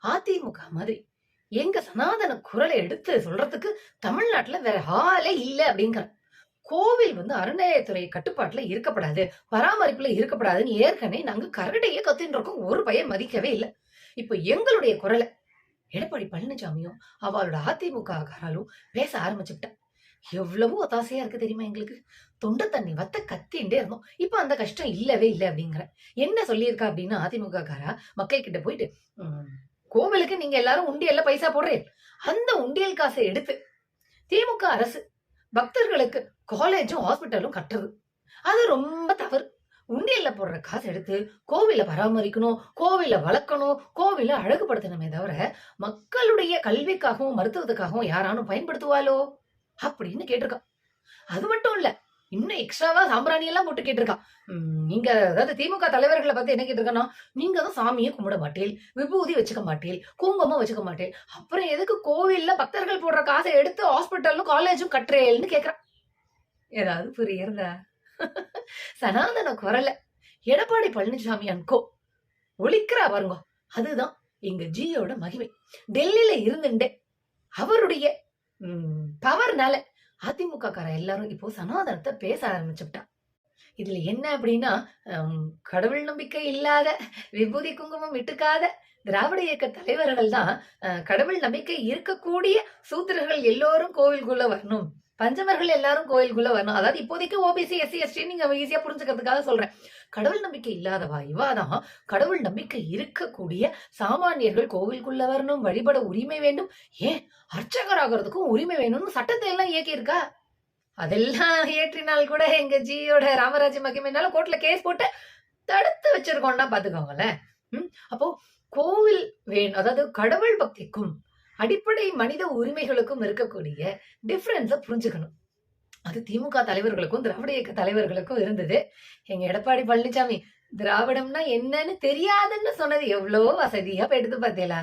அதிமுக மாதிரி எங்க சனாதன குரலை எடுத்து சொல்றதுக்கு தமிழ்நாட்டுல வேற ஆளே இல்ல அப்படிங்கிற. கோவில் அறநிலையத்துறை கட்டுப்பாட்டுல இருக்கப்படாது, பராமரிப்புல இருக்கப்படாதுன்னு ஏற்கனவே நாங்க கரடையே கத்தின்னு இருக்கோம். ஒரு பையன் மதிக்கவே இல்லை. இப்ப எங்களுடைய குரலை எடப்பாடி பழனிசாமியும் அவளோட அதிமுக காராலும் பேச ஆரம்பிச்சுட்டா. எவ்வளவோ ஒத்தாசையா இருக்கு தெரியுமா எங்களுக்கு. தொண்டை தண்ணி வத்த கத்தின்ண்டே இருந்தோம். இப்ப அந்த கஷ்டம் இல்லவே இல்லை அப்படிங்கிற. என்ன சொல்லியிருக்கா அப்படின்னா, அதிமுக காரா மக்கள் கிட்ட போயிட்டு, கோவிலுக்கு நீங்க எல்லாரும் உண்டியல்ல பைசா போடுறேன், அந்த உண்டியல் காசை எடுத்து திமுக அரசு பக்தர்களுக்கு காலேஜும் ஹாஸ்பிட்டலும் கட்டுறது, அது ரொம்ப தவறு. உண்டியல்ல போடுற காசு எடுத்து கோவில பராமரிக்கணும், கோவில வளர்க்கணும், கோவில அழகுபடுத்தணுமே தவிர மக்களுடைய கல்விக்காகவும் மருத்துவத்துக்காகவும் யாரானும் பயன்படுத்துவாளோ அப்படின்னு கேட்டிருக்கா. அது மட்டும் இல்ல, இன்னும் எக்ஸ்ட்ராவா சாம்பிராணி எல்லாம் போட்டு கேட்டிருக்கா. நீங்க அதாவது திமுக தலைவர்களை பத்தி என்ன கேட்டிருக்கா, நீங்க தான் சாமியை கும்பிட மாட்டேன், விபூதி வச்சுக்க மாட்டேன், குங்குமம் வச்சுக்க மாட்டேன், அப்புறம் எதுக்கு கோவில்ல பக்தர்கள் போடுற காசை எடுத்து ஹாஸ்பிட்டலும் காலேஜும் கட்டுறேன்னு கேக்குறான். ஏதாவது புரியுறதா? சனாதன குரல எடப்பாடி பழனிசாமி அன்கோ ஒழிக்கிறா பாருங்க. அதுதான் எங்க ஜியோட மகிமை. டெல்லியில இருந்துட்டே அவருடைய பவர்னால அதிமுக கார எல்லாரும் இப்போ சனாதனத்தை பேச ஆரம்பிச்சுட்டா. இதுல என்ன அப்படின்னா, கடவுள் நம்பிக்கை இல்லாத, விபூதி குங்குமம் விட்டுக்காத திராவிட இயக்க தலைவர்கள் தான் கடவுள் நம்பிக்கை இருக்கக்கூடிய சூத்திரர்கள் எல்லோரும் கோவிலுக்குள்ள வரணும், பஞ்சமர்கள் எல்லாரும் கோயிலுக்குள்ள வரணும். அதாவது இப்போதைக்கு ஓபிசி எஸ்சி எஸ்டி நீங்க ஈஸியா புரிஞ்சுக்கிறதுக்காக சொல்றேன். கடவுள் நம்பிக்கை இல்லாதவா இவாதான் கடவுள் நம்பிக்கை இருக்கக்கூடிய சாமானியர்கள் கோவிலுக்குள்ள வரணும், வழிபட உரிமை வேண்டும், ஏன் அர்ச்சகர் ஆகிறதுக்கும் உரிமை வேணும்னு சட்டத்தை எல்லாம் இயக்கி இருக்கா. அதெல்லாம் ஏற்றினால் கூட எங்க ஜியோட ராமராஜ மகிமைனால கோர்ட்ல கேஸ் போட்டு தடுத்து வச்சிருக்கோம்னா பாத்துக்கோங்களேன். அப்போ கோவில் அதாவது கடவுள் பக்திக்கும் அடிப்படை மனித உரிமைகளுக்கும் இருக்கக்கூடிய டிஃபரன்ஸ புரிஞ்சுக்கணும். அது திமுக தலைவர்களுக்கும் திராவிட இயக்க தலைவர்களுக்கும் இருந்தது. எங்க எடப்பாடி பழனிசாமி திராவிடம்னா என்னன்னு தெரியாதுன்னு சொன்னது எவ்வளவு வசதியா எடுத்து பார்த்தீங்களா?